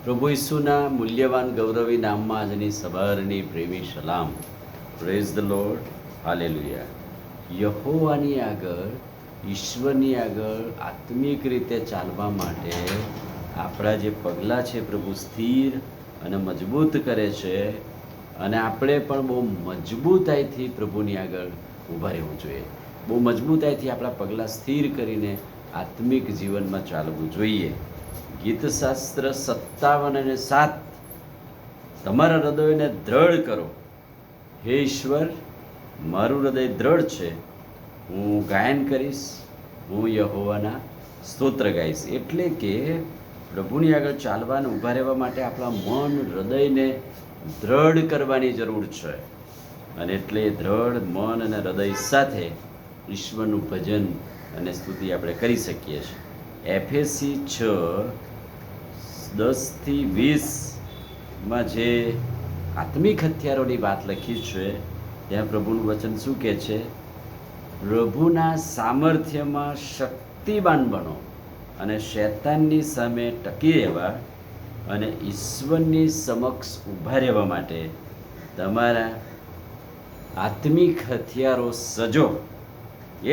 પ્રભુ ઈસુના મૂલ્યવાન ગૌરવી નામમાં આજની સવારની પ્રેમી સલામ. Praise the lord. હાલેલુયા. યહોવાની આગળ, ઈશ્વરની આગળ આત્મિક રીતે ચાલવા માટે આપણા જે પગલાં છે પ્રભુ સ્થિર અને મજબૂત કરે છે, અને આપણે પણ બહુ મજબૂતાઈથી પ્રભુની આગળ ઊભા રહેવું જોઈએ. બહુ મજબૂતાઈથી આપણા પગલાં સ્થિર કરીને આત્મિક જીવનમાં ચાલવું જોઈએ. ગીતશાસ્ત્ર 57:7. તમારા હૃદયને દ્રઢ કરો. હે ઈશ્વર, મારું હૃદય દ્રઢ છે, હું ગાયન કરીશ, હું યહોવાના સ્તોત્ર ગાઈશ. એટલે કે પ્રભુની આગળ ચાલવાને ઊભા રહેવા માટે આપણા મન હૃદયને દ્રઢ કરવાની જરૂર છે. અને એટલે દ્રઢ મન અને હૃદય સાથે ઈશ્વરનું ભજન અને સ્તુતિ આપણે કરી શકીએ છીએ. એફએસી 6:10-20 જે આત્મિક હથિયારોની વાત લખી છે, ત્યાં પ્રભુનું વચન શું કહે છે? પ્રભુના સામર્થ્યમાં શક્તિવાન બનો અને શૈતાનની સામે ટકી રહેવા અને ઈશ્વરની સમક્ષ ઊભા રહેવા માટે તમારા આત્મિક હથિયારો સજો.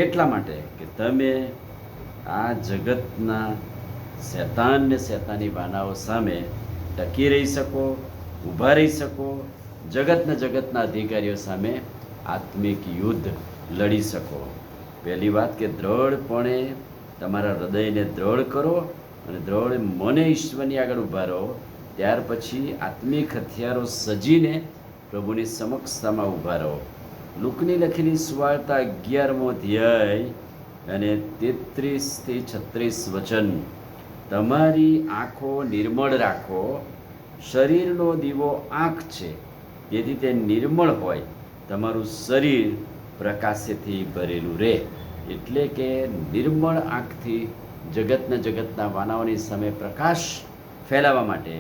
એટલા માટે કે તમે આ જગતના શૈતાન ને શૈતાની બાનાઓ સામે ટકી રહી શકો, ઊભા રહી શકો, જગતના અધિકારીઓ સામે આત્મિક યુદ્ધ લડી શકો. પહેલી વાત કે દ્રઢપણે તમારા હૃદયને દ્રઢ કરો અને દ્રઢ મને ઈશ્વરની આગળ ઊભા રહો. ત્યાર પછી આત્મિક હથિયારો સજીને પ્રભુની સમક્ષતામાં ઊભા રહો. લુકની લખેલી સુવાર્તા 11મો અધ્યાય અને 33-36 વચન. તમારી આંખો નિર્મળ રાખો. શરીરનો દીવો આંખ છે, જેથી તે નિર્મળ હોય, તમારું શરીર પ્રકાશથી ભરેલું રહે. એટલે કે નિર્મળ આંખથી જગતના વાનાઓની સામે પ્રકાશ ફેલાવવા માટે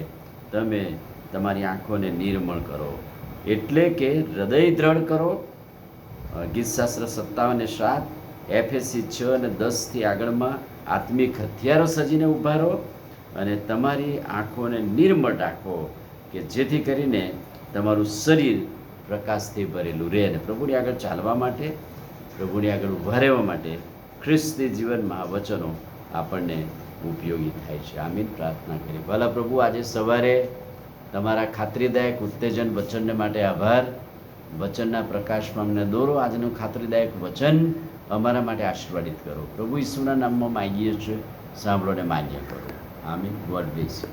તમે તમારી આંખોને નિર્મળ કરો. એટલે કે હૃદય દ્રઢ કરો. ગીતશાસ્ત્ર 57:7, એફએસી 6:10 આગળમાં આત્મિક હથિયારો સજીને ઊભા રહો અને તમારી આંખોને નિર્મળ રાખો, કે જેથી કરીને તમારું શરીર પ્રકાશથી ભરેલું રહે. અને પ્રભુની આગળ ચાલવા માટે, પ્રભુની આગળ ઊભા રહેવા માટે ખ્રિસ્તી જીવનમાં આ વચનો આપણને ઉપયોગી થાય છે. આમીન. પ્રાર્થના કરી. ભલા પ્રભુ, આજે સવારે તમારા ખાતરીદાયક ઉત્તેજન વચનને માટે આભાર. વચનના પ્રકાશમાં અમને દોરો. આજનું ખાતરીદાયક વચન અમારા માટે આશીર્વાદિત કરો. પ્રભુ ઈસુના નામમાં માંગીએ છીએ, સાંભળો ને માન્ય કરો. આમીન. God bless you.